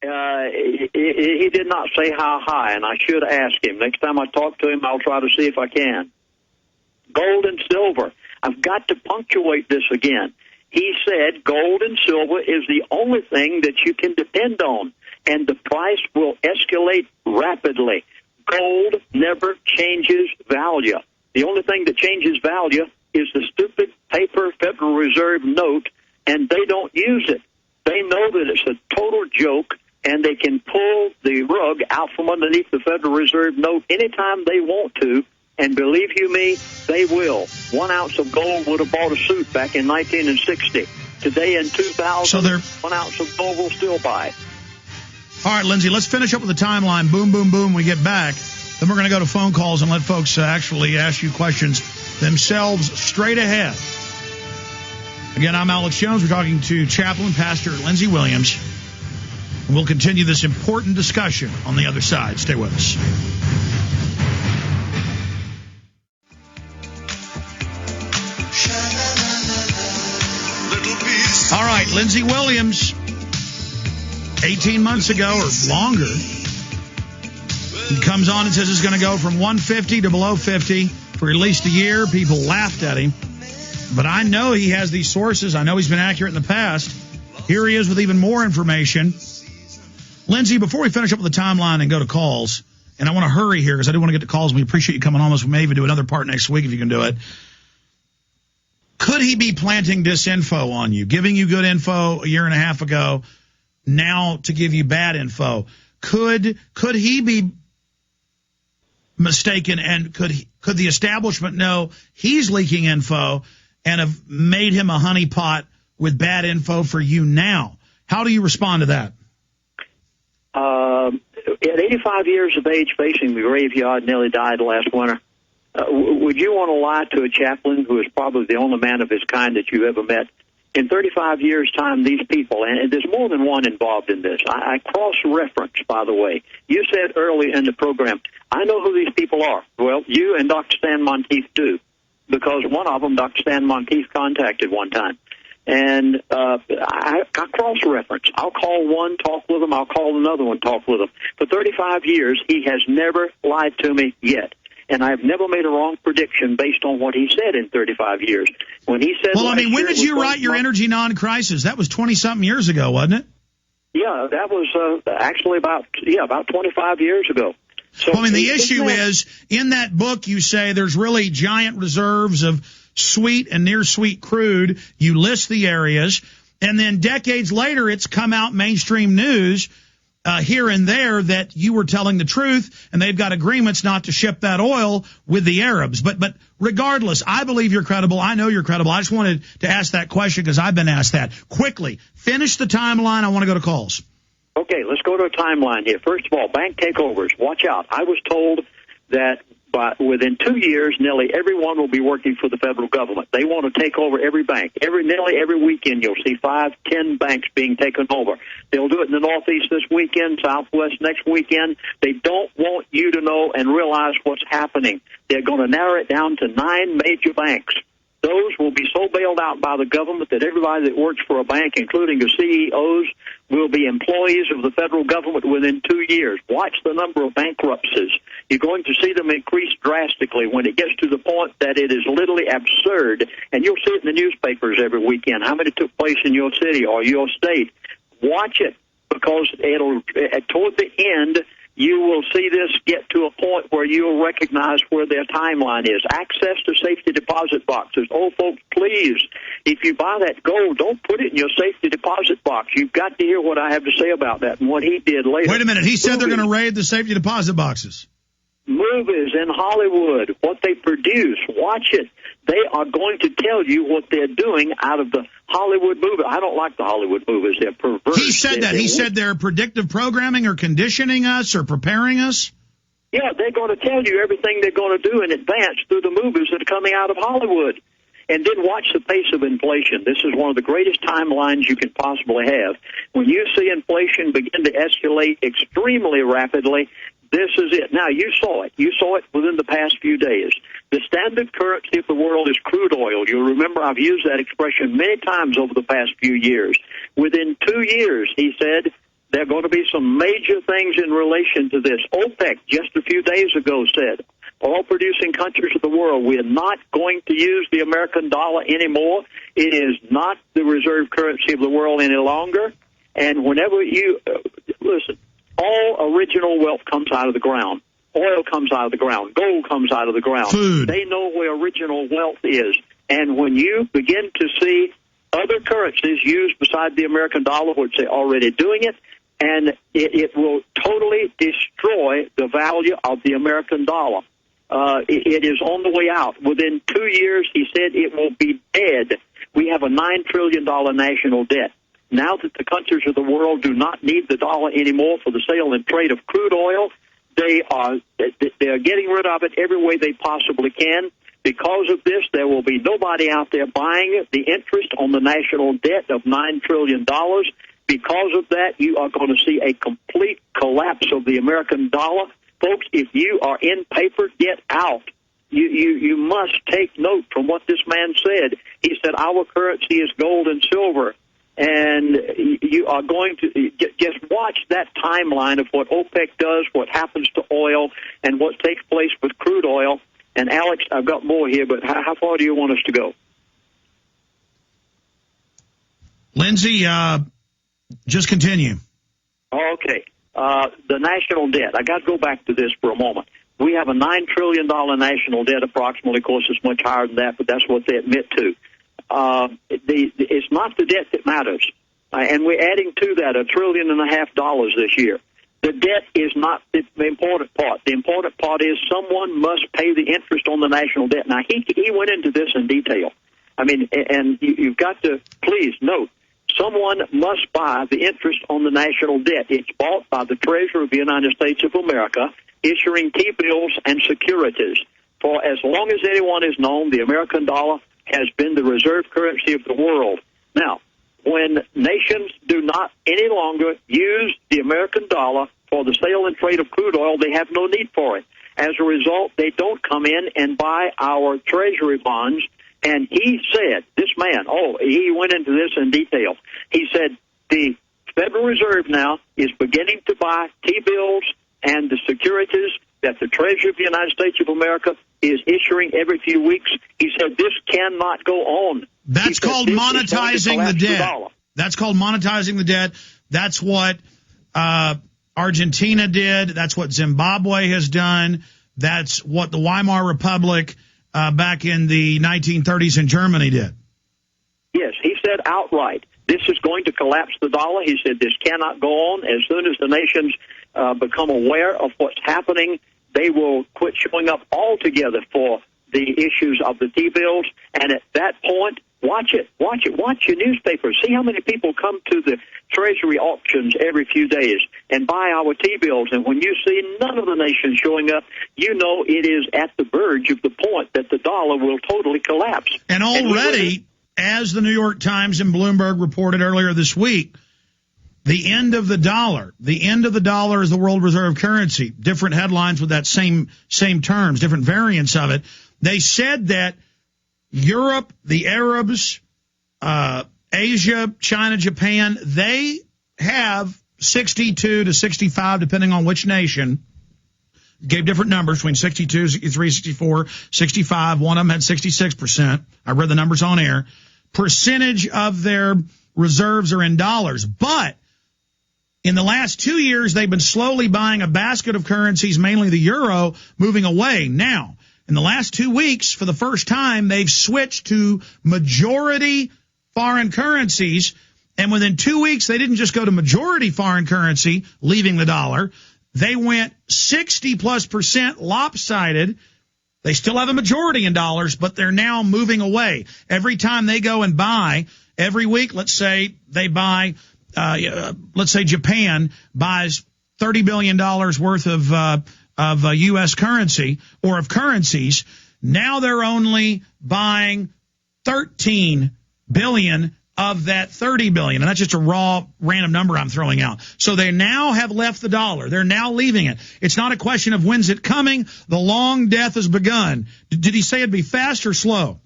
He did not say how high, and I should ask him. Next time I talk to him, I'll try to see if I can. Gold and silver. I've got to punctuate this again. He said gold and silver is the only thing that you can depend on, and the price will escalate rapidly. Gold never changes value. The only thing that changes value is the stupid paper Federal Reserve note, and they don't use it. They know that it's a total joke, and they can pull the rug out from underneath the Federal Reserve note anytime they want to, and believe you me, they will. 1 ounce of gold would have bought a suit back in 1960. Today in 2000, 1 ounce of gold will still buy it. All right, Lindsey, let's finish up with the timeline. Boom, boom, boom, we get back. Then we're going to go to phone calls and let folks actually ask you questions themselves straight ahead. Again, I'm Alex Jones. We're talking to Chaplain Pastor Lindsey Williams. And we'll continue this important discussion on the other side. Stay with us. All right, Lindsey Williams, 18 months ago or longer, he comes on and says it's going to go from 150 to below 50 for at least a year. People laughed at him. But I know he has these sources. I know he's been accurate in the past. Here he is with even more information. Lindsey, before we finish up with the timeline and go to calls, and I want to hurry here because I do want to get to calls. We appreciate you coming on this. We may even do another part next week if you can do it. Could he be planting disinfo on you, giving you good info a year and a half ago, now to give you bad info? Could he be mistaken, and could the establishment know he's leaking info and have made him a honeypot with bad info for you now? How do you respond to that? At 85 years of age, facing the graveyard, nearly died last winter. Would you want to lie to a chaplain who is probably the only man of his kind that you ever met? In 35 years' time, these people, and there's more than one involved in this. I cross-reference, by the way. You said early in the program, I know who these people are. Well, you and Dr. Stan Monteith do, because one of them, Dr. Stan Monteith, contacted one time. And I cross-reference. I'll call one, talk with him. I'll call another one, talk with him. For 35 years, he has never lied to me yet. And I've never made a wrong prediction based on what he said in 35 years. When he said, well, I mean, when did you write your Energy Non-Crisis? That was 20-something years ago, wasn't it? Yeah, that was actually about 25 years ago. So, well, I mean, the issue is, in that book, you say there's really giant reserves of sweet and near sweet crude. You list the areas, and then decades later, it's come out mainstream news here and there that you were telling the truth, and they've got agreements not to ship that oil with the Arabs. But regardless, I believe you're credible. I know you're credible. I just wanted to ask that question because I've been asked that. Quickly, finish the timeline. I want to go to calls. Okay, let's go to a timeline here. First of all, bank takeovers. Watch out. I was told that within 2 years, nearly everyone will be working for the federal government. They want to take over every bank. Nearly every weekend, you'll see 5-10 banks being taken over. They'll do it in the Northeast this weekend, Southwest next weekend. They don't want you to know and realize what's happening. They're going to narrow it down to 9 major banks. Those will be so bailed out by the government that everybody that works for a bank, including the CEOs, will be employees of the federal government within 2 years. Watch the number of bankruptcies. You're going to see them increase drastically when it gets to the point that it is literally absurd. And you'll see it in the newspapers every weekend. How many took place in your city or your state? Watch it, because toward the end, you will see this get to a point where you'll recognize where their timeline is. Access to safety deposit boxes. Oh, folks, please, if you buy that gold, don't put it in your safety deposit box. You've got to hear what I have to say about that and what he did later. Wait a minute. He said they're going to raid the safety deposit boxes. Movies in Hollywood, what they produce, watch it. They are going to tell you what they're doing out of the Hollywood movie. I don't like the Hollywood movies. They're perverse. He said that. He said they're predictive programming or conditioning us or preparing us. Yeah, they're going to tell you everything they're going to do in advance through the movies that are coming out of Hollywood. And then watch the pace of inflation. This is one of the greatest timelines you can possibly have. When you see inflation begin to escalate extremely rapidly, this is it. Now, you saw it. You saw it within the past few days. The standard currency of the world is crude oil. You'll remember I've used that expression many times over the past few years. Within 2 years, he said, There are going to be some major things in relation to this. OPEC just a few days ago said, oil-producing countries of the world, we are not going to use the American dollar anymore. It is not the reserve currency of the world any longer. And whenever you listen, all original wealth comes out of the ground. Oil comes out of the ground. Gold comes out of the ground. Food. They know where original wealth is. And when you begin to see other currencies used beside the American dollar, which they're already doing it, and it will totally destroy the value of the American dollar. It is on the way out. Within 2 years, he said it will be dead. We have a $9 trillion national debt. Now that the countries of the world do not need the dollar anymore for the sale and trade of crude oil, they are getting rid of it every way they possibly can. Because of this, there will be nobody out there buying the interest on the national debt of $9 trillion. Because of that, you are going to see a complete collapse of the American dollar. Folks, if you are in paper, get out. You must take note from what this man said. He said our currency is gold and silver. And you are going to just watch that timeline of what OPEC does, what happens to oil, and what takes place with crude oil. And, Alex, I've got more here, but how far do you want us to go? Lindsey, just continue. Okay. The national debt. I got to go back to this for a moment. We have a $9 trillion national debt approximately. Of course, it's much higher than that, but that's what they admit to. It's not the debt that matters. And we're adding to that $1.5 trillion this year. The debt is not the important part. The important part is someone must pay the interest on the national debt. Now, he went into this in detail. I mean, and you've got to please note, someone must buy the interest on the national debt. It's bought by the Treasury of the United States of America, issuing T-bills and securities. For as long as anyone is known, the American dollar has been the reserve currency of the world. Now, when nations do not any longer use the American dollar for the sale and trade of crude oil, they have no need for it. As a result, they don't come in and buy our Treasury bonds. And he said, this man, he went into this in detail. He said the Federal Reserve now is beginning to buy T-bills and the securities that the Treasury of the United States of America is issuing every few weeks. He said this cannot go on. That's called monetizing the debt. That's called monetizing the debt. That's what Argentina did. That's what Zimbabwe has done. That's what the Weimar Republic back in the 1930s in Germany did. Yes, he said outright, this is going to collapse the dollar. He said this cannot go on. As soon as the nations become aware of what's happening, they will quit showing up altogether for the issues of the T-bills. And at that point, watch your newspapers. See how many people come to the Treasury auctions every few days and buy our T-bills. And when you see none of the nations showing up, you know it is at the verge of the point that the dollar will totally collapse. And already, as the New York Times and Bloomberg reported earlier this week, the end of the dollar is the world reserve currency. Different headlines with that same terms, different variants of it. They said that Europe, the Arabs, Asia, China, Japan, they have 62 to 65, depending on which nation. Gave different numbers between 62, 63, 64, 65. One of them had 66%. I read the numbers on air. Percentage of their reserves are in dollars. But in the last 2 years, they've been slowly buying a basket of currencies, mainly the euro, moving away. Now, in the last 2 weeks, for the first time, they've switched to majority foreign currencies. And within 2 weeks, they didn't just go to majority foreign currency, leaving the dollar. They went 60+% lopsided. They still have a majority in dollars, but they're now moving away. Every time they go and buy, every week, let's say they buy, let's say Japan buys $30 billion worth of U.S. currency or of currencies. Now they're only buying $13 billion of that $30 billion. And that's just a raw random number I'm throwing out. So they now have left the dollar. They're now leaving it. It's not a question of when's it coming. The long death has begun. Did he say it'd be fast or slow?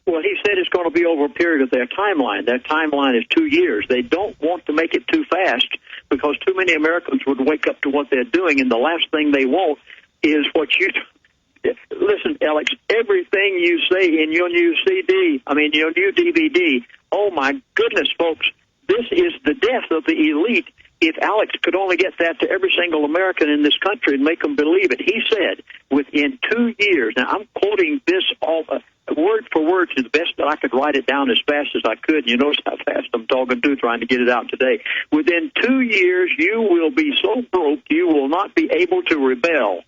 Well, he said it's going to be over a period of their timeline. Their timeline is 2 years. They don't want to make it too fast because too many Americans would wake up to what they're doing, and the last thing they want is what you... Listen, Alex, everything you say in your new your new DVD, oh my goodness, folks, this is the death of the elite. If Alex could only get that to every single American in this country and make them believe it. He said within 2 years, now I'm quoting this all word for word to the best that I could write it down as fast as I could. You notice how fast I'm talking too, trying to get it out today. Within 2 years, you will be so broke you will not be able to rebel.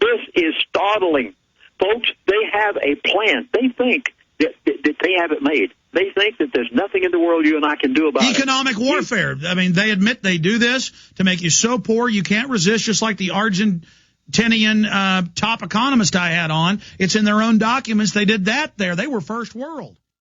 This is startling. Folks, they have a plan. They think that they have it made. They think that there's nothing in the world you and I can do about it. Economic warfare. I mean, they admit they do this to make you so poor you can't resist, just like the Argentinian top economist I had on. It's in their own documents. They did that there. They were first world.